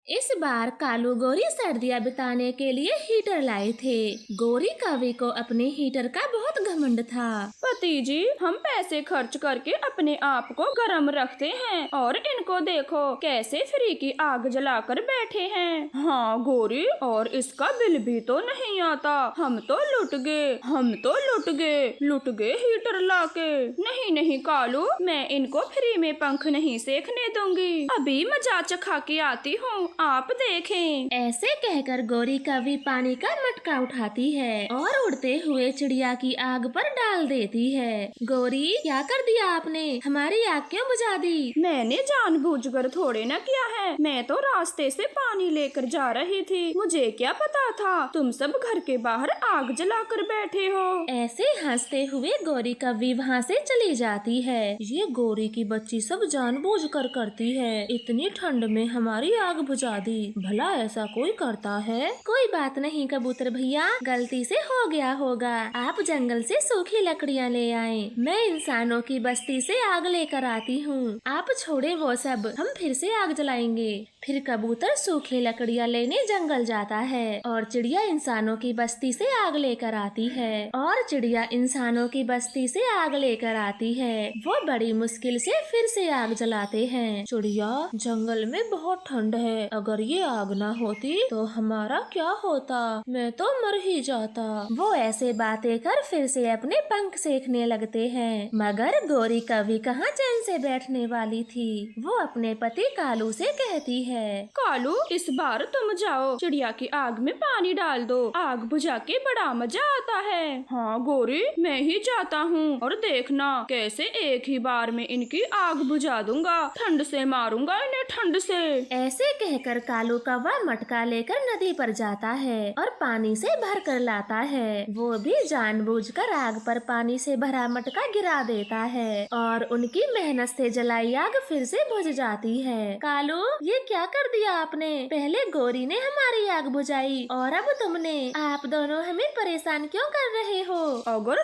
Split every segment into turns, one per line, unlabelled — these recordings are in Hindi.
इस बार कालू गोरी सर्दियाँ बिताने के लिए हीटर लाए थे। गोरी कवि को अपने हीटर का बहुत घमंड था।
पति जी, हम पैसे खर्च करके अपने आप को गर्म रखते हैं और इनको देखो कैसे फ्री की आग जलाकर बैठे हैं। हाँ गोरी, और इसका बिल भी तो नहीं आता। हम तो लुट गए हीटर लाके। नहीं नहीं कालू, मैं इनको फ्री में पंख नहीं सेकने दूंगी। अभी मजा चखा के आती हूँ, आप देखें।
ऐसे कहकर गोरी कवि पानी का मटका उठाती है और उड़ते हुए चिड़िया की आग पर डाल देती है। गोरी, क्या कर दिया आपने? हमारी आग क्यों बुझा दी?
मैंने जानबूझकर थोड़े न किया है, मैं तो रास्ते से पानी लेकर जा रही थी। मुझे क्या पता था तुम सब घर के बाहर आग जलाकर बैठे हो।
ऐसे हंसते हुए गोरी कवि वहाँ से चली जाती है। ये गोरी की बच्ची सब जानबूझकर करती है। इतनी ठंड में हमारी आग बुझा दी। भला ऐसा कोई करता है? कोई बात नहीं कबूतर भैया, गलती से हो गया होगा। आप जंगल से सूखी लकड़ियाँ ले आए, मैं इंसानों की बस्ती से आग लेकर आती हूँ। आप छोड़े वो सब, हम फिर से आग जलाएंगे। फिर कबूतर सूखी लकड़ियाँ लेने जंगल जाता है और चिड़िया इंसानों की बस्ती से आग लेकर आती है। वो बड़ी मुश्किल से फिर से आग जलाते हैं। चिड़िया, जंगल में बहुत ठंड है, अगर ये आग ना होती तो हमारा क्या होता? मैं तो मर ही जाता। वो ऐसे बातें कर फिर से अपने पंख सेकने लगते हैं। मगर गोरी कवि कहाँ चैन से बैठने वाली थी। वो अपने पति कालू से कहती है,
कालू, इस बार तुम जाओ, चिड़िया की आग में पानी डाल दो। आग बुझा के बड़ा मजा आता है। हाँ गोरी, मैं ही जाता हूँ, और देखना कैसे एक ही बार में इनकी आग बुझा दूंगा। ठंड से मारूंगा इन्हें, ठंड से।
ऐसे कहकर कालू कौवा मटका लेकर नदी पर जाता है और पानी से भर कर लाता है। वो भी जानबूझकर आग पर पानी से भरा मटका गिरा देता है और उनकी मेहनत से जलाई आग फिर से बुझ जाती है। कालू, ये क्या कर दिया आपने? पहले गोरी ने हमारी आग बुझाई और अब तुमने। आप दोनों हमें परेशान क्यों कर रहे हो?
अगर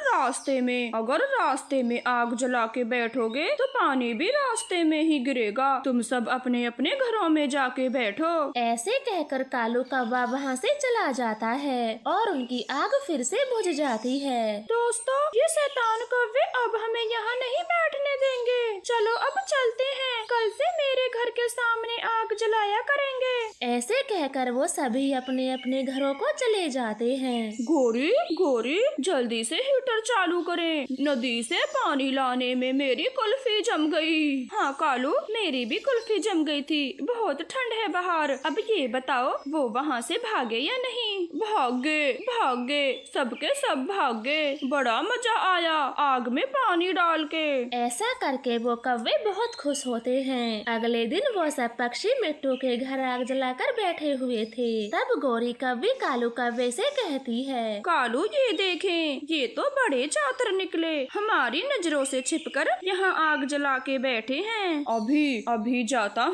रास्ते में आग जला के बैठोगे तो पानी भी रास्ते में ही गिरेगा। तुम सब अपने अपने घरों में जाके बैठो।
ऐसे कहकर कालू कौवा वहाँ से चला जाता है और उनकी आग फिर से बुझ जाती है।
दोस्तों, ये शैतान कौवे अब हमें यहाँ नहीं बैठने देंगे। चलो अब चलते हैं, कल से मेरे घर के सामने आग जलाया करेंगे।
ऐसे कहकर वो सभी अपने अपने घरों को चले जाते हैं।
गोरी, जल्दी से हीटर चालू करें। नदी से पानी लाने में मेरी कुल्फी जम गई। हाँ कालू, मेरी भी कुल्फी जम गई थी। बहुत ठंड है बाहर। अब ये बताओ, वो वहाँ से भागे या नहीं? भागे, सबके सब भागे। बड़ा मजा आया आग में पानी डाल के।
ऐसा करके वो कौवे बहुत खुश होते हैं। अगले दिन वो सब पक्षी मिट्टू के घर आग जलाकर बैठे हुए थे। तब गोरी कौवी कालू कौवे से कहती है,
कालू ये देखें, ये तो बड़े चातर निकले। हमारी नजरों से छिपकर यहाँ आग जला के बैठे हैं। अभी जाता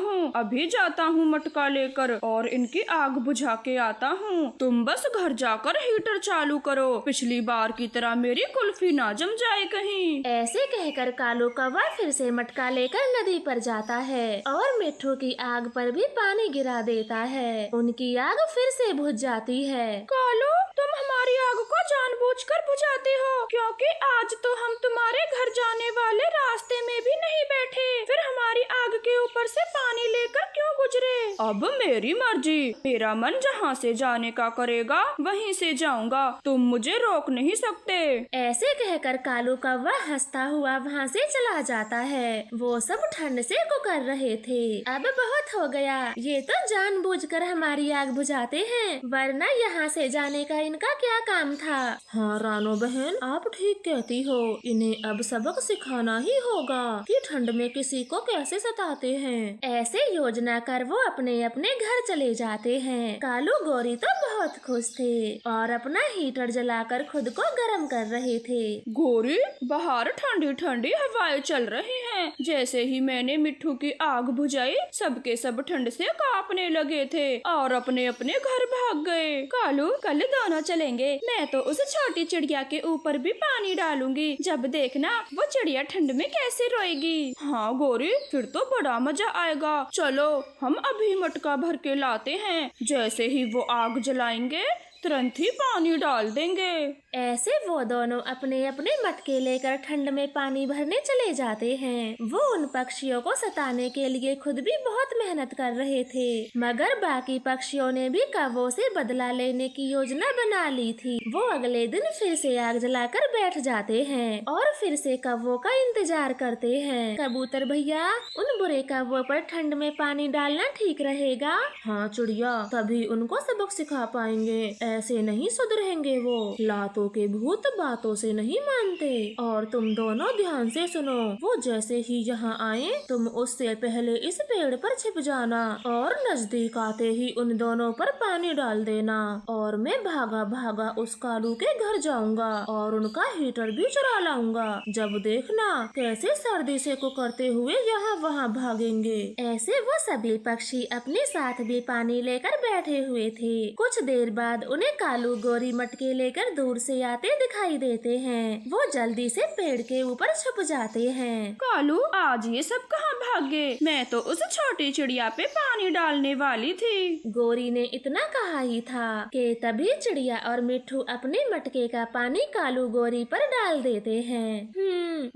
हूँ मटका लेकर और इनकी आग बुझा के आता हूँ। तुम बस घर जाकर हीटर चालू करो, पिछली बार की तरह मेरी कुल्फी ना जम जाए कहीं।
ऐसे कहकर कालू कौवा फिर से मटका लेकर नदी पर जाता है और मिट्टू की आग पर भी पानी गिरा देता है। उनकी आग फिर से बुझ जाती है।
कालू, तुम हमारी आग को जानबूझकर बुझाते हो, क्योंकि आज तो हम तुम्हारे घर जाने वाले रास्ते में भी नहीं बैठे, फिर हमारी आग के ऊपर से पानी लेकर क्यों गुजरे? अब मेरी मर्जी, मेरा मन जहाँ से जाने का करेगा वहीं से जाऊंगा, तुम मुझे रोक नहीं सकते।
ऐसे कहकर कालू कौवा हंसता हुआ वहाँ से चला जाता है। वो सब ठंड से कुकर रहे थे। अब बहुत हो गया, ये तो जानबूझकर हमारी आग बुझाते हैं, वरना यहाँ से जाने का इनका क्या काम था? हाँ रानो बहन, आप ठीक कहती हो। इन्हें अब सबक सिखाना ही होगा कि ठंड में किसी को कैसे सताते हैं। ऐसे योजना कर वो अपने अपने घर चले जाते हैं। कालू गोरी तो बहुत खुश थे और अपना हीटर जलाकर खुद को गर्म कर रहे थे।
गोरी, बाहर ठंडी ठंडी हवाएं चल रही हैं। हैं। जैसे ही मैंने मिट्ठू की आग बुझाई, सबके सब ठंड से कांपने लगे थे और अपने अपने घर भाग गए। कालू, कल दोनों चलेंगे। मैं तो उस छोटी चिड़िया के ऊपर भी पानी डालूंगी, जब देखना वो चिड़िया ठंड में कैसे रोएगी। हाँ गौरी, फिर तो बड़ा मजा आएगा। चलो हम अभी मटका भर के लाते हैं, जैसे ही वो आग जलाएंगे तुरंत ही पानी डाल देंगे।
ऐसे वो दोनों अपने अपने मटके लेकर ठंड में पानी भरने चले जाते हैं। वो उन पक्षियों को सताने के लिए खुद भी बहुत मेहनत कर रहे थे, मगर बाकी पक्षियों ने भी कौवों से बदला लेने की योजना बना ली थी। वो अगले दिन फिर से आग जलाकर बैठ जाते हैं और फिर से कौवों का इंतजार करते हैं। कबूतर भैया, उन बुरे कौवों पर ठंड में पानी डालना ठीक रहेगा? हाँ चिड़िया, तभी उनको सबक सिखा पाएंगे। ऐसे नहीं सुधरेंगे वो। लातों के भूत बातों से नहीं मानते। और तुम दोनों ध्यान से सुनो, वो जैसे ही यहाँ आए तुम उससे पहले इस पेड़ पर छिप जाना और नजदीक आते ही उन दोनों पर पानी डाल देना। और मैं भागा भागा उस कालू के घर जाऊंगा और उनका हीटर भी चुरा लाऊंगा। जब देखना कैसे सर्दी से को करते हुए यहाँ वहाँ भागेंगे। ऐसे वो सभी पक्षी अपने साथ भी पानी लेकर बैठे हुए थे। कुछ देर बाद उन्हें कालू गोरी मटके लेकर दूर से आते दिखाई देते हैं। वो जल्दी से पेड़ के ऊपर छुप जाते हैं।
कालू, आज ये सब कहाँ भागे? मैं तो उस छोटी चिड़िया पे पानी डालने वाली थी।
गोरी ने इतना कहा ही था कि तभी चिड़िया और मिट्ठू अपने मटके का पानी कालू गोरी पर डाल देते हैं।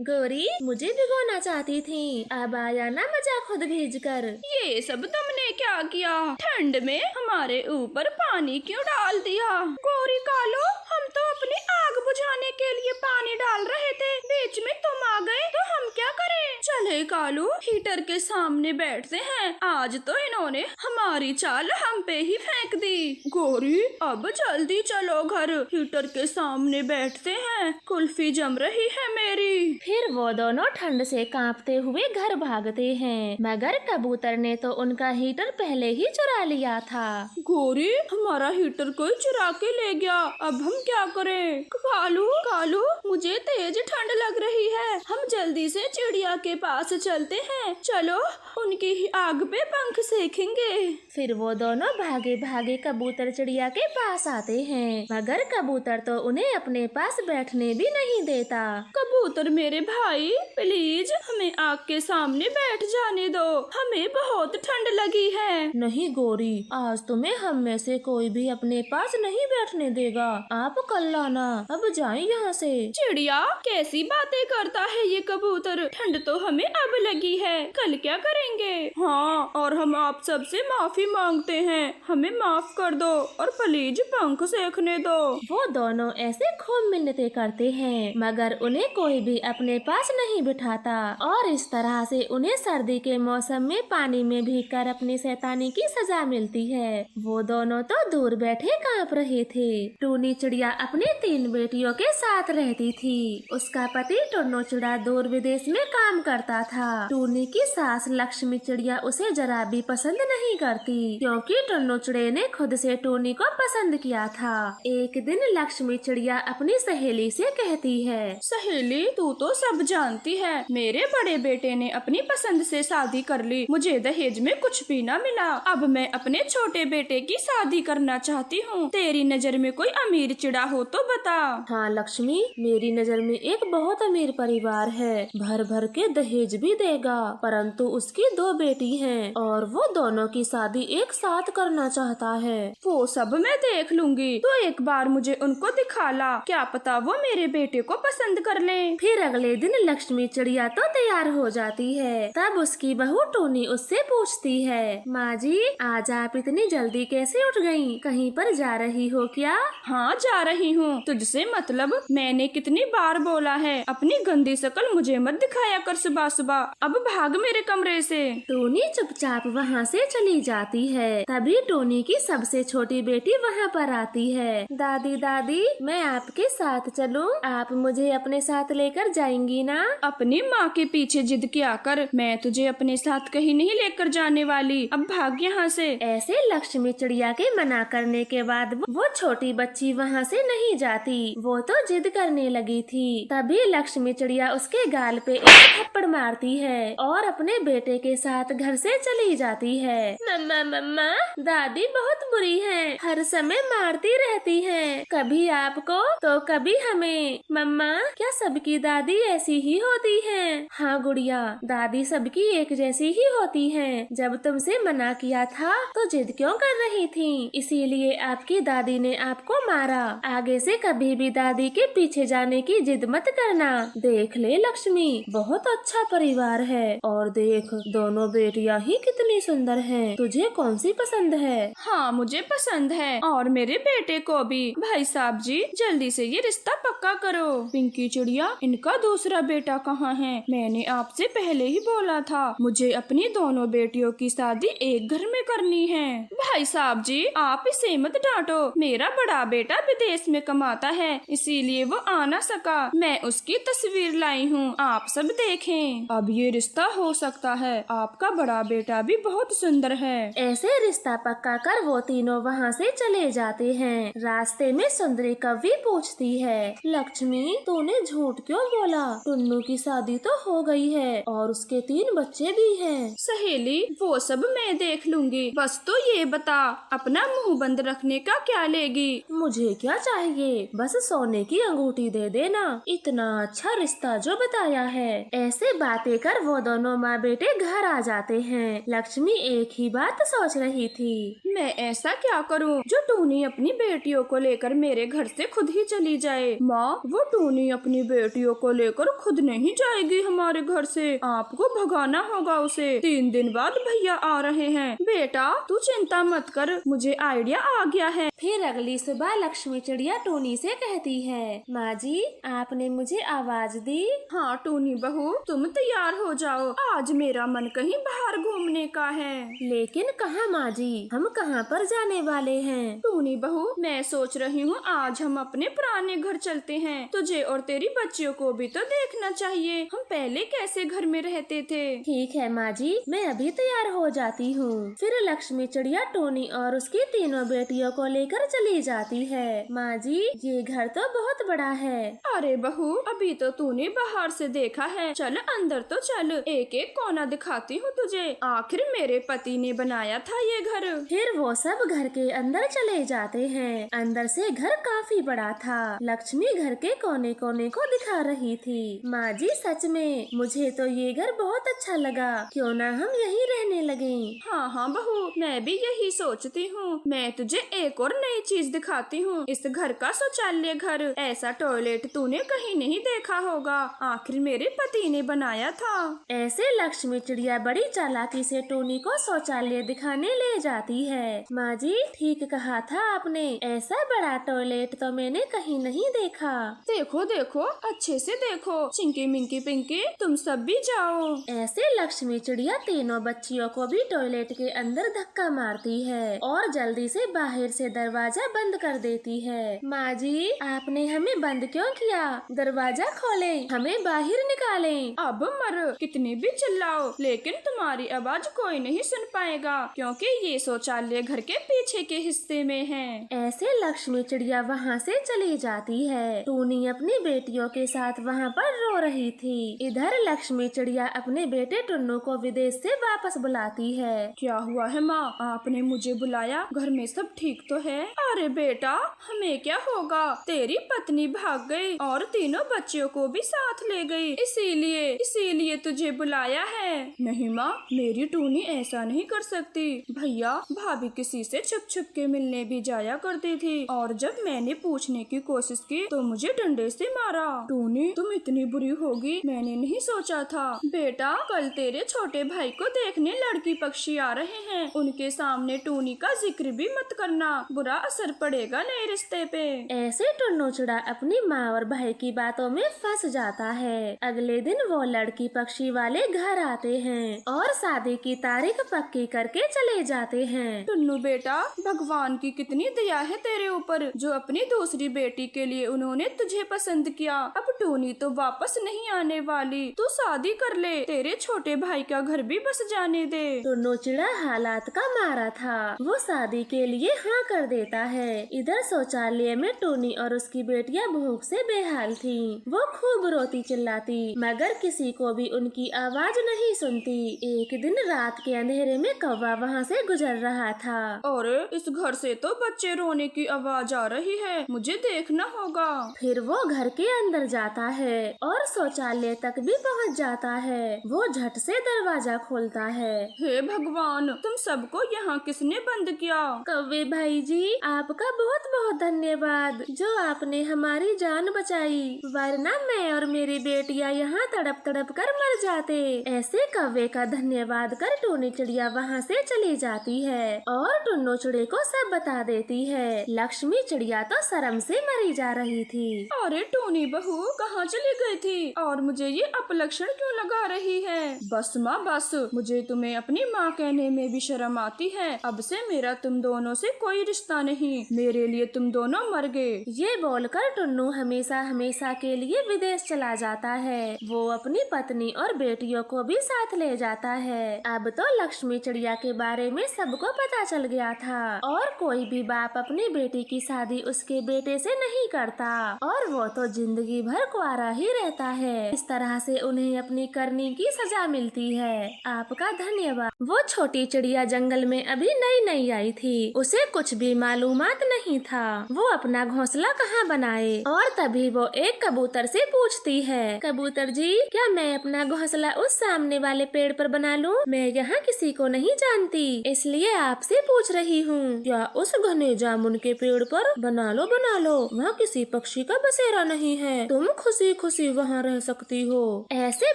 गोरी, मुझे भिगोना चाहती थी, अब आया ना मजा खुद भीज कर।
ये सब तुमने क्या किया? ठंड में हमारे ऊपर पानी क्यों डाल दिया? गोरी, कालू, हम तो अपनी आग बुझाने के लिए पानी डाल रहे थे, बीच में तुम आ गए तो हम क्या करें? चले कालू, हीटर के सामने बैठते हैं। आज तो इन्होंने हमारी चाल हम पे ही फेंक दी। गोरी, अब जल्दी चलो घर, हीटर के सामने बैठते हैं, कुल्फी जम रही है मेरी।
फिर वो दोनों ठंड से कांपते हुए घर भागते हैं, मगर कबूतर ने तो उनका हीटर पहले ही चुरा लिया था।
गोरी, हमारा हीटर कोई चुरा के ले गया, अब हम क्या करें? कालू, कालू, मुझे तेज ठंड लग रही है, हम जल्दी से चिड़िया के पास चलते हैं। चलो, उनकी ही आग पे पंख सेकेंगे।
फिर वो दोनों भागे भागे कबूतर चिड़िया के पास आते हैं, मगर कबूतर तो उन्हें अपने पास बैठने भी नहीं देता।
कबूतर मेरे भाई, प्लीज हमें आग के सामने बैठ जाने दो, हमें बहुत ठंड लगी है।
नहीं गोरी, आज तुम्हें हम में से कोई भी अपने पास नहीं बैठने देगा, आप कल लाना। अब जाएं यहाँ से।
चिड़िया, कैसी बातें करता है ये कबूतर? ठंड तो हमें अब लगी है, कल क्या करेंगे? हाँ, और हम आप सबसे माफी मांगते हैं, हमें माफ कर दो और प्लीज पंख सेकने दो।
वो दोनों ऐसे खूब मिन्नतें करते हैं, मगर उन्हें कोई भी अपने पास नहीं बिठाता और इस तरह से उन्हें सर्दी के मौसम में पानी में भीगकर अपनी शैतानी की सजा मिलती है। वो दोनों तो दूर बैठे कांप रहे थे। टूनी चिड़िया अपने 3 बेटियों के साथ रहती थी। उसका पति टुन्नो चिड़ा दूर विदेश में काम करता था। टूनी की सास लक्ष्मी चिड़िया उसे जरा भी पसंद नहीं करती, क्योंकि टुन्नो चिड़े ने खुद से टूनी को पसंद किया था। एक दिन लक्ष्मी चिड़िया अपनी सहेली से कहती है,
सहेली, तू तो सब जानती है, मेरे बड़े बेटे ने अपनी पसंद से शादी कर ली, मुझे दहेज में कुछ भी न मिला। अब मैं अपने छोटे बेटे की शादी करना चाहती हूँ, तेरी नजर में कोई अमीर चिड़ा हो तो बता।
हाँ लक्ष्मी, मेरी नजर में एक बहुत अमीर परिवार है, भर भर के दहेज भी देगा, परंतु उसकी 2 बेटी हैं और वो दोनों की शादी एक साथ करना चाहता है।
वो सब मैं देख लूंगी, तो एक बार मुझे उनको दिखा ला, क्या पता वो मेरे बेटे को पसंद कर ले।
फिर अगले दिन लक्ष्मी चिड़िया तो तैयार हो जाती है। तब उसकी बहू टूनी उससे पूछती है, माँ जी, आज आप इतनी जल्दी कैसे उठ गयी? कहीं पर जा रही हो क्या?
हाँ, जा रही हूँ। तुझसे मतलब? मैंने कितनी बार बोला है, अपनी गंदी शक्ल मुझे मत दिखाया कर सुबह सुबह, अब भाग मेरे कमरे से।
टोनी चुपचाप वहाँ से चली जाती है। तभी टोनी की सबसे छोटी बेटी वहाँ पर आती है। दादी दादी, मैं आपके साथ चलूं? आप मुझे अपने साथ लेकर जाएंगी ना?
अपनी माँ के पीछे जिद क्या कर, मैं तुझे अपने साथ कहीं नहीं लेकर जाने वाली, अब भाग यहाँ से।
ऐसे लक्ष्मी चिड़िया के मना करने के बाद वो छोटी बच्ची वहाँ से नहीं जाती। वो तो जिद करने लगी थी। तभी लक्ष्मी चिड़िया उसके गाल पे एक थप्पड़ मार मारती है और अपने बेटे के साथ घर से चली जाती है। मम्मा मम्मा, दादी बहुत बुरी है, हर समय मारती रहती है, कभी आपको तो कभी हमें। मम्मा, क्या सबकी दादी ऐसी ही होती है? हाँ गुड़िया, दादी सबकी एक जैसी ही होती है। जब तुमसे मना किया था तो जिद क्यों कर रही थी? इसीलिए आपकी दादी ने आपको मारा। आगे से कभी भी दादी के पीछे जाने की जिद मत करना। देख ले लक्ष्मी, बहुत अच्छा परिवार है, और देख दोनों बेटियां ही कितनी सुंदर हैं। तुझे कौन सी पसंद है?
हाँ, मुझे पसंद है, और मेरे बेटे को भी। भाई साहब जी, जल्दी से ये रिश्ता पक्का करो। पिंकी चिड़िया, इनका दूसरा बेटा कहाँ है? मैंने आपसे पहले ही बोला था, मुझे अपनी दोनों बेटियों की शादी एक घर में करनी है। भाई साहब जी, आप इसे मत डांटो। मेरा बड़ा बेटा विदेश में कमाता है, इसीलिए वो आ ना सका। मैं उसकी तस्वीर लाई हूँ, आप सब देखें। अब ये रिश्ता हो सकता है। आपका बड़ा बेटा भी बहुत सुंदर है।
ऐसे रिश्ता पक्का कर वो तीनों वहाँ से चले जाते हैं। रास्ते में सुंदरी कवि पूछती है, लक्ष्मी तूने झूठ क्यों बोला? टुन्नू की शादी तो हो गई है और उसके 3 बच्चे भी हैं।
सहेली, वो सब मैं देख लूंगी, बस तो ये बता, अपना मुंह बंद रखने का क्या लेगी?
मुझे क्या चाहिए, बस सोने की अंगूठी दे देना। इतना अच्छा रिश्ता जो बताया है। ऐसे बातें कर वो दोनों माँ बेटे घर आ जाते हैं। लक्ष्मी एक ही बात सोच रही थी,
मैं ऐसा क्या करूं जो टूनी अपनी बेटियों को लेकर मेरे घर से खुद ही चली जाए। माँ, वो टूनी अपनी बेटियों को लेकर खुद नहीं जाएगी हमारे घर से। आपको भगाना होगा उसे। 3 दिन बाद भैया आ रहे हैं। बेटा तू चिंता मत कर, मुझे आइडिया आ गया है।
फिर अगली सुबह लक्ष्मी चिड़िया टूनी से कहती है, माँ जी आपने मुझे आवाज दी।
हाँ टूनी बहू, तुम तैयार हो जाओ, आज मेरा मन कहीं बाहर घूमने का है।
लेकिन कहाँ माँ जी, हम कहाँ पर जाने वाले हैं?
टूनी बहू, मैं सोच रही हूँ आज हम अपने पुराने घर चलते हैं। तुझे और तेरी बच्चियों को भी तो देखना चाहिए, हम पहले कैसे घर में रहते थे।
ठीक है माँ जी, मैं अभी तैयार हो जाती हूँ। फिर लक्ष्मी चिड़िया टोनी और उसकी तीनों बेटियों को लेकर चली जाती है। माँ जी, ये घर तो बहुत बड़ा है।
अरे बहू, अभी तो तूने बाहर से देखा है, चल अंदर तो चल, एक एक कोना दिखाती हूँ तुझे। आखिर मेरे पति ने बनाया था ये घर।
फिर वो सब घर के अंदर चले जाते हैं। अंदर से घर काफी बड़ा था। लक्ष्मी घर के कोने कोने को दिखा रही थी। माँ जी सच में मुझे तो ये घर बहुत अच्छा लगा, क्यों ना हम यहीं रहने लगे।
हाँ हाँ बहू, मैं भी यही सोचती हूँ। मैं तुझे एक और नई चीज दिखाती हूँ, इस घर का शौचालय घर। ऐसा टॉयलेट तूने कहीं नहीं देखा होगा, आखिर मेरे पति ने बनाया था।
ऐसे लक्ष्मी चिड़िया बड़ी चालाकी से टोनी को शौचालय दिखाने ले जाती है। माँ जी ठीक कहा था आपने, ऐसा बड़ा टॉयलेट तो मैंने कहीं नहीं देखा।
देखो देखो, अच्छे से देखो। चिंकी मिंकी पिंकी, तुम सब भी जाओ।
ऐसे लक्ष्मी चिड़िया तीनों बच्चियों को भी टॉयलेट के अंदर धक्का मारती है और जल्दी से बाहर से दरवाजा बंद कर देती है। माँ जी आपने हमें बंद क्यों किया? दरवाजा खोलें, हमें बाहर निकालें।
अब मर, कितनी भी चिल्लाओ, लेकिन तुम्हारी आवाज कोई नहीं सुन पाएगा, क्योंकि ये शौचालय घर के पीछे के हिस्से में है।
ऐसे लक्ष्मी चिड़िया वहाँ से चली जाती है। टूनी अपनी बेटियों के साथ वहाँ पर रो रही थी। इधर लक्ष्मी चिड़िया अपने बेटे टुन्नू को विदेश से वापस बुलाती है।
क्या हुआ है माँ, आपने मुझे बुलाया? घर में सब ठीक तो है? अरे बेटा, हमें क्या होगा, तेरी पत्नी भाग गई और तीनों बच्चियों को भी साथ ले गई, इसीलिए तुझे बुलाया है। नहीं माँ, मेरी टूनी ऐसा नहीं कर सकती। भैया भाभी किसी से छुप छुप के मिलने भी जाया करती थी, और जब मैंने पूछने की कोशिश की तो मुझे डंडे से मारा। टूनी तुम इतनी बुरी होगी मैंने नहीं सोचा था। बेटा कल तेरे छोटे भाई को देखने लड़की पक्षी आ रहे हैं, उनके सामने टूनी का जिक्र भी मत करना, बुरा असर पड़ेगा नए रिश्ते पे।
ऐसे टुन्नू चिड़ा अपनी माँ और भाई की बातों में फंस जाता है। अगले दिन वो लड़की पक्षी वाले घर आते हैं और शादी की तारीख पक्की करके चले जाते हैं।
टुन्नू बेटा, भगवान की कितनी दया है तेरे ऊपर, जो अपनी दूसरी बेटी के लिए उन्होंने तुझे पसंद किया। अब टूनी तो वापस नहीं आने वाली, तू शादी कर ले, तेरे छोटे भाई का घर भी बस जाने दे।
टुन्नू चिड़ा हालात का मारा था, वो शादी के लिए हाँ कर देता है। इधर शौचालय में टूनी और उसकी बेटियां भूख से बेहाल थीं। वो खूब रोती चिल्लाती, मगर किसी को भी उनकी आवाज नहीं सुनती। एक दिन रात के अंधेरे में कौवा वहाँ से गुजर रहा था।
और इस घर से तो बच्चे रोने की आवाज आ रही है, मुझे देखना होगा।
फिर वो घर के अंदर जाता है और शौचालय तक भी पहुँच जाता है। वो झट से दरवाजा खोलता है।
हे भगवान, तुम सबको यहाँ किसने बंद किया?
कौवे भाई जी, आपका बहुत बहुत धन्यवाद जो आपने हमारी जान बचाई, वरना मैं और मेरी बेटियाँ यहाँ तड़प तड़प कर मर जाते। ऐसे कौवे का धन्यवाद कर टूनी चिड़िया वहाँ से चली जाती है और टुन्नू चिड़िया को सब बता देती है। लक्ष्मी चिड़िया तो शर्म से मरी जा रही थी।
अरे टोनी बहू कहाँ चली गई थी और मुझे ये अपलक्षण क्यों लगा रही है? बस माँ बस, मुझे तुम्हें अपनी माँ कहने में भी शर्म आती है। अब से मेरा तुम दोनों से कोई रिश्ता नहीं, मेरे लिए तुम दोनों मर गए।
ये बोलकर टुन्नू हमेशा हमेशा के लिए विदेश चला जाता है। वो अपनी पत्नी और बेटियों को भी साथ ले जाता है। अब तो लक्ष्मी चिड़िया के बारे में सबको पता चल गया था और कोई भी बाप अपनी बेटी की शादी उसके बेटे से नहीं करता और वो तो जिंदगी भर कुंवारा ही रहता है। इस तरह से उन्हें अपनी करनी की सजा मिलती है। आपका धन्यवाद। वो छोटी चिड़िया जंगल में अभी नई नई आई थी, उसे कुछ भी मालूमात नहीं था वो अपना घोंसला कहाँ बनाए। और तभी वो एक कबूतर से पूछती है, कबूतर जी क्या मैं अपना घोंसला उस सामने वाले पेड़ पर बना लूं? मैं यहाँ किसी को नहीं जानती, इसलिए आपसे पूछ रही हूँ। क्या उस घने जामुन के पेड़ पर? बना लो वहाँ किसी पक्षी का बसेरा नहीं है, तुम खुशी खुशी वहाँ रह सकती हो। ऐसे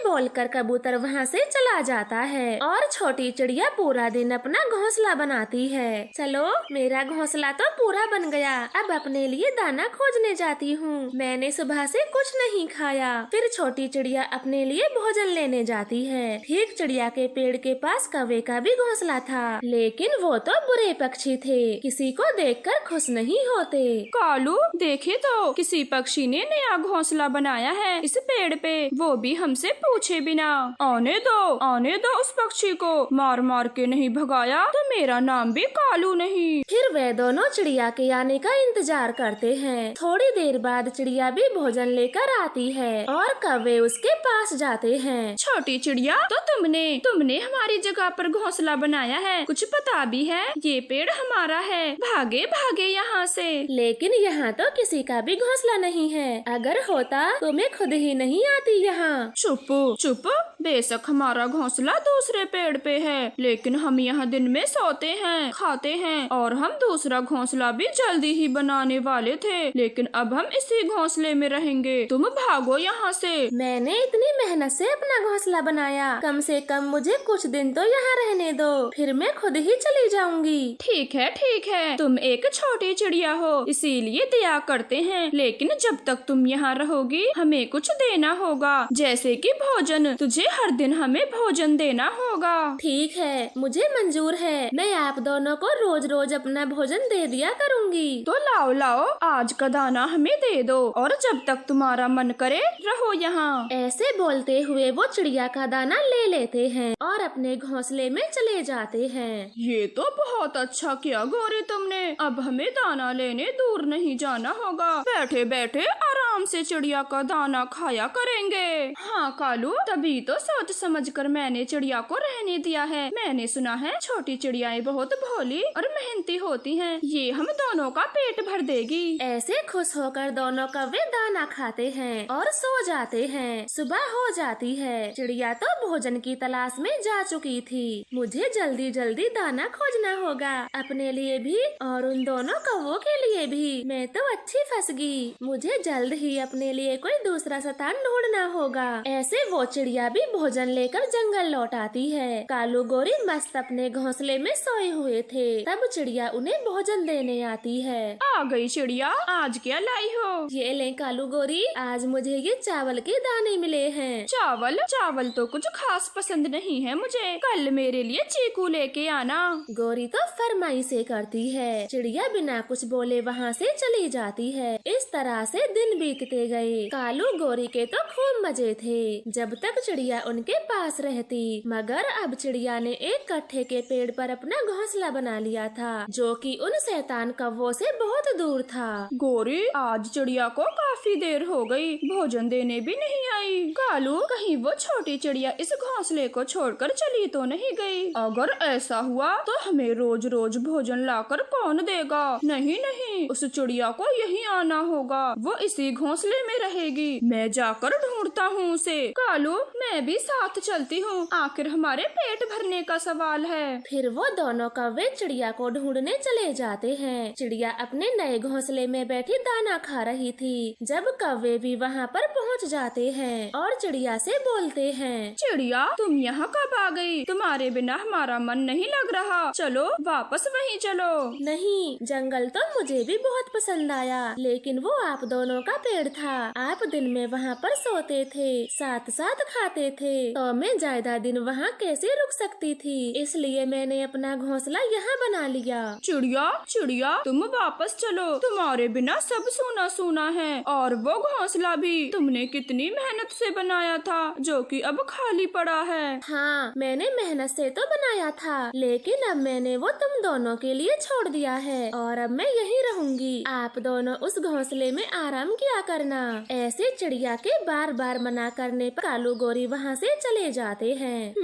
बोलकर कबूतर वहाँ से चला जाता है और छोटी चिड़िया पूरा दिन अपना घोंसला बनाती है। चलो मेरा घोंसला तो पूरा बन गया, अब अपने लिए दाना खोजने जाती हूँ। मैंने सुबह से कुछ नहीं खाया। फिर छोटी चिड़िया अपने लिए भोजन लेने जाती है। ठीक चिड़िया के पेड़ के पास कौवे का भी घोंसला था, लेकिन वो तो बुरे पक्षी थे, किसी को देखकर खुश नहीं होते।
कालू देखे तो किसी पक्षी ने नया घोंसला बनाया है इस पेड़ पे, वो भी हमसे पूछे बिना। आने दो उस पक्षी को, मार मार के नहीं भगाया तो मेरा नाम भी कालू नहीं।
फिर वे दोनों चिड़िया के आने का इंतजार करते हैं। थोड़ी देर बाद चिड़िया भी भोजन लेकर आती है और कौवे उसके पास जाते हैं।
छोटी चिड़िया, तो तुमने हमारी जगह पर घोंसला बनाया है, कुछ पता भी है? ये पेड़ हमारा है, भागे यहाँ से।
लेकिन यहाँ तो किसी का भी घोंसला नहीं है, अगर होता तो मैं खुद ही नहीं आती यहाँ।
चुप, बेशक हमारा घोंसला दूसरे पेड़ पे है, लेकिन हम यहाँ दिन में सोते हैं, खाते हैं और हम दूसरा घोंसला भी जल्दी ही बनाने वाले थे, लेकिन अब हम इसी घोंसले में रहेंगे। तुम भागो यहाँ से।
मैंने इतनी मेहनत से अपना घोंसला बनाया, कम से कम मुझे कुछ दिन तो यहाँ रहने दो, फिर मैं खुद ही चली जाऊंगी।
ठीक है, तुम एक छोटी चिड़िया हो इसीलिए दया करते हैं, लेकिन जब तक तुम यहाँ रहोगी हमें कुछ देना होगा, जैसे कि भोजन। तुझे हर दिन हमें भोजन देना होगा।
ठीक है, मुझे मंजूर है, मैं आप दोनों को रोज रोज अपना भोजन दे दिया करूँगी।
तो लाओ आज का दाना हमें दे दो और जब तक तुम्हारा मन करे रहो यहाँ।
ऐसे बोलते हुए वो चिड़िया का दाना ले लेते हैं और अपने घोंसले में चले जाते हैं।
ये तो बहुत अच्छा किया गौरी तुमने, अब हमें दाना लेने दूर नहीं जाना होगा, बैठे बैठे आराम से चिड़िया का दाना खाया करेंगे। हाँ कालू, तभी तो सोच समझ कर मैंने चिड़िया को रहने दिया है। मैंने सुना है छोटी चिड़ियाएं बहुत भोली और मेहनती होती हैं, ये हम दोनों का पेट भर देगी।
ऐसे खुश होकर दोनों कौवे दाना खाते हैं और सो जाते हैं। सुबह हो जाती है, चिड़िया तो भोजन की तलाश में जा चुकी थी। मुझे जल्दी जल्दी दाना खोजना होगा, अपने लिए भी और उन दोनों कौवों के लिए भी। मैं तो अच्छी फंस गई, मुझे जल्द ही अपने लिए कोई दूसरा स्थान ढूंढना होगा। ऐसे वो चिड़िया भी भोजन लेकर जंगल लौट आती है। कालू गोरी मस्त अपने घोंसले में सोए हुए थे, तब चिड़िया उन्हें भोजन देने आती है।
आ गई चिड़िया, आज क्या लाई हो?
ये ले कालू गोरी, आज मुझे ये चावल के दाने मिले हैं।
चावल तो कुछ खास पसंद नहीं है मुझे, कल मेरे लिए चीकू लेके आना।
गोरी तो फरमाइशें करती है। चिड़िया बिना कुछ बोले वहाँ से चली जाती है। इस तरह से दिन बीत सीखते गए। कालू गोरी के तो खूब मजे थे जब तक चिड़िया उनके पास रहती, मगर अब चिड़िया ने एक कट्ठे के पेड़ पर अपना घोंसला बना लिया था जो कि उन शैतान कौवों से बहुत दूर था।
गोरी, आज चिड़िया को काफी देर हो गई, भोजन देने भी नहीं आई। कालू, कहीं वो छोटी चिड़िया इस घोंसले को छोड़कर चली तो नहीं गई? अगर ऐसा हुआ तो हमें रोज रोज भोजन लाकर कौन देगा? नहीं नहीं, उस चिड़िया को यहीं आना होगा, वो इसी घोंसले में रहेगी। मैं जाकर ढूंढता हूँ उसे। कालू, मैं भी साथ चलती हूँ, आखिर हमारे पेट भरने का सवाल है।
फिर वो दोनों कौवे चिड़िया को ढूंढने चले जाते हैं। चिड़िया अपने नए घोंसले में बैठी दाना खा रही थी जब कौवे भी वहाँ पर पहुँच जाते हैं और चिड़िया से बोलते हैं,
चिड़िया, तुम यहाँ कब आ गई? तुम्हारे बिना हमारा मन नहीं लग रहा, चलो वापस वहीं चलो।
नहीं, जंगल तो मुझे भी बहुत पसंद आया, लेकिन वो आप दोनों का पेड़ था। आप दिन में वहाँ पर सोते थे, साथ साथ खाते थे, तो मैं ज्यादा दिन वहाँ कैसे रुक सकती थी, इसलिए मैंने अपना घोंसला यहाँ बना लिया।
चिड़िया चिड़िया, तुम वापस चलो, तुम्हारे बिना सब सूना सूना है, और वो घोंसला भी तुमने कितनी मेहनत से बनाया था जो कि अब खाली पड़ा है।
हाँ, मैंने मेहनत से तो बनाया था, लेकिन अब मैंने वो तुम दोनों के लिए छोड़ दिया है और अब मैं यहीं रहूंगी। आप दोनों उस घोंसले में आराम किया करना। ऐसे चिड़िया के बार बार मना करने पर कालू गोरी वहाँ से चले जाते हैं।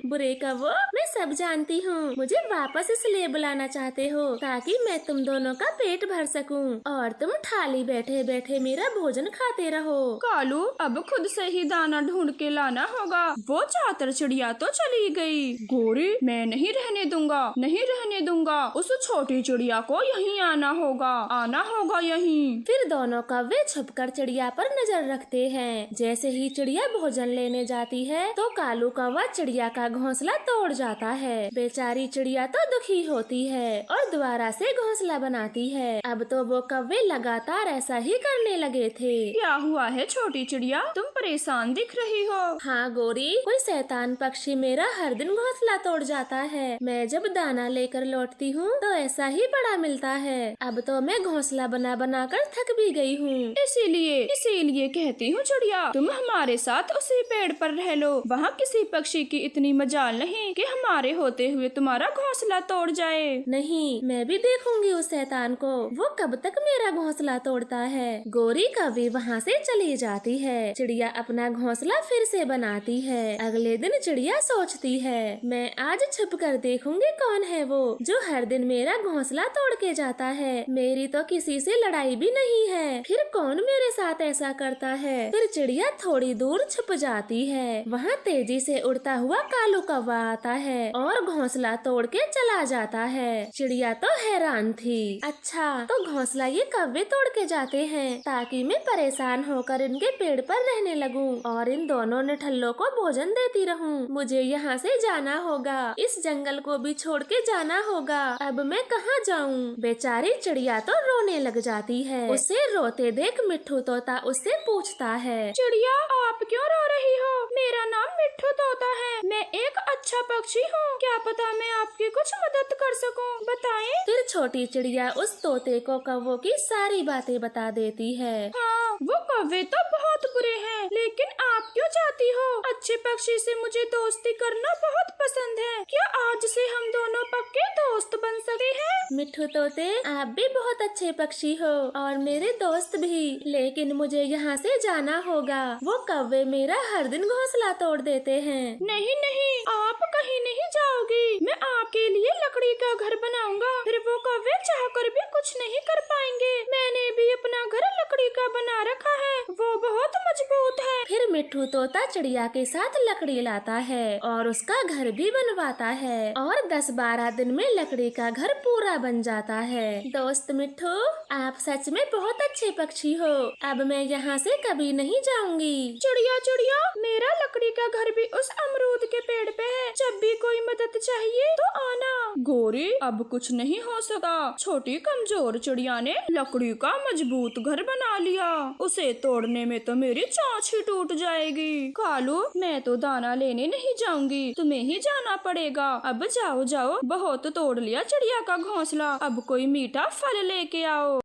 बुरे कौवो, मैं सब जानती हूँ, मुझे वापस इसलिए बुलाना चाहते हो ताकि मैं तुम दोनों का पेट भर सकूं और तुम थाली बैठे बैठे मेरा भोजन खाते रहो।
कालू, अब खुद से ही दाना ढूंढ के लाना होगा। वो चातर चिड़िया तो चली गई। गोरी, मैं नहीं रहने दूंगा, नहीं रहने दूंगा, उस छोटी चिड़िया को यहीं आना होगा यहीं।
फिर दोनों कौवे छुपकर चिड़िया पर नजर रखते हैं। जैसे ही चिड़िया भोजन लेने जाती है तो कालू कौवा चिड़िया का घोंसला तोड़ जाता है। बेचारी चिड़िया तो दुखी होती है और दोबारा से घोंसला बनाती है। अब तो वो कौवे लगातार ऐसा ही करने लगे थे।
क्या हुआ है छोटी चिड़िया, तुम परेशान दिख रही हो?
हाँ गोरी, कोई शैतान पक्षी मेरा हर दिन घोंसला तोड़ जाता है। मैं जब दाना लेकर लौटती हूँ तो ऐसा ही पड़ा मिलता है। अब तो मैं घोंसला बना बना कर थक भी गई हूँ।
इसीलिए कहती हूँ चिड़िया, तुम हमारे साथ उसी पेड़ पर रह लो। वहाँ किसी पक्षी की इतनी मजाल नहीं कि हमारे होते हुए तुम्हारा घोंसला तोड़ जाए।
नहीं, मैं भी देखूंगी उस शैतान को, वो कब तक मेरा घोंसला तोड़ता है। गोरी कौवी वहाँ से चली जाती है। चिड़िया अपना घोंसला फिर से बनाती है। अगले दिन चिड़िया सोचती है, मैं आज छुप कर देखूंगी कौन है वो जो हर दिन मेरा घोंसला तोड़ के जाता है। मेरी तो किसी से लड़ाई भी नहीं है, फिर कौन मेरे साथ ऐसा करता है। फिर चिड़िया थोड़ी दूर छुप जाती है। वहाँ तेजी से उड़ता हुआ कालू कौवा आता है और घोंसला तोड़ के चला जाता है। चिड़िया तो हैरान थी। अच्छा, तो घोंसला ये कौवे तोड़ के जाते हैं ताकि मैं परेशान होकर इनके पेड़ पर रहने लगूं और इन दोनों निठल्लों को भोजन देती रहूं। मुझे यहाँ से जाना होगा, इस जंगल को भी छोड़ के जाना होगा। अब मैं कहाँ जाऊँ? बेचारी चिड़िया तो रोने लग जाती है। उसे रोते देख मिट्ठू तोता उससे पूछता है,
चिड़िया, आप क्यों रो रही हो? मेरा नाम मिट्ठू तोता है, मैं एक अच्छा पक्षी हूँ, क्या पता मैं आपकी कुछ मदद कर सकूँ, बताएं।
फिर छोटी चिड़िया उस तोते को कौवों की सारी बातें बता देती है।
हाँ, वो कौवे तो बहुत बुरे हैं, लेकिन आप क्यों चाहती हो? अच्छे पक्षी से मुझे दोस्ती करना बहुत पसंद है, क्या आज से हम दोनों पक्के दोस्त बन सकते हैं?
मिट्ठू तोते, आप भी बहुत अच्छे पक्षी हो और मेरे दोस्त भी, लेकिन मुझे यहाँ से जाना होगा। वो कौवे मेरा हर दिन घोंसला तोड़ देते हैं।
नहीं नहीं, आप कहीं नहीं जाओगी, मैं आपके लिए लकड़ी का घर बनाऊंगा, फिर वो कौवे चाहकर भी कुछ नहीं कर पाएंगे। मैंने भी अपना घर लकड़ी का बना रखा है, वो बहुत मजबूत है।
फिर मिट्ठू तोता चिड़िया के साथ लकड़ी लाता है और उसका घर भी बनवाता है और 10-12 दिन में लकड़ी का घर पूरा बन जाता है। दोस्त मिट्ठू, आप सच में बहुत अच्छे पक्षी हो, अब मैं यहाँ से कभी नहीं जाऊंगी।
चिड़िया चिड़िया, मेरा लकड़ी का घर भी उस अमरूद के पेड़ पे है, जब भी कोई मदद चाहिए तो आना। गोरी, अब कुछ नहीं हो सका, छोटी कमजोर चिड़िया ने लकड़ी का मजबूत घर बना लिया, उसे तोड़ने में तो मेरी चांच ही टूट जाएगी। कालू, मैं तो दाना लेने नहीं जाऊंगी, तुम्हें ही जाना पड़ेगा। अब जाओ जाओ, बहुत तोड़ लिया चिड़िया का घोंसला, अब कोई मीठा फल लेके आओ।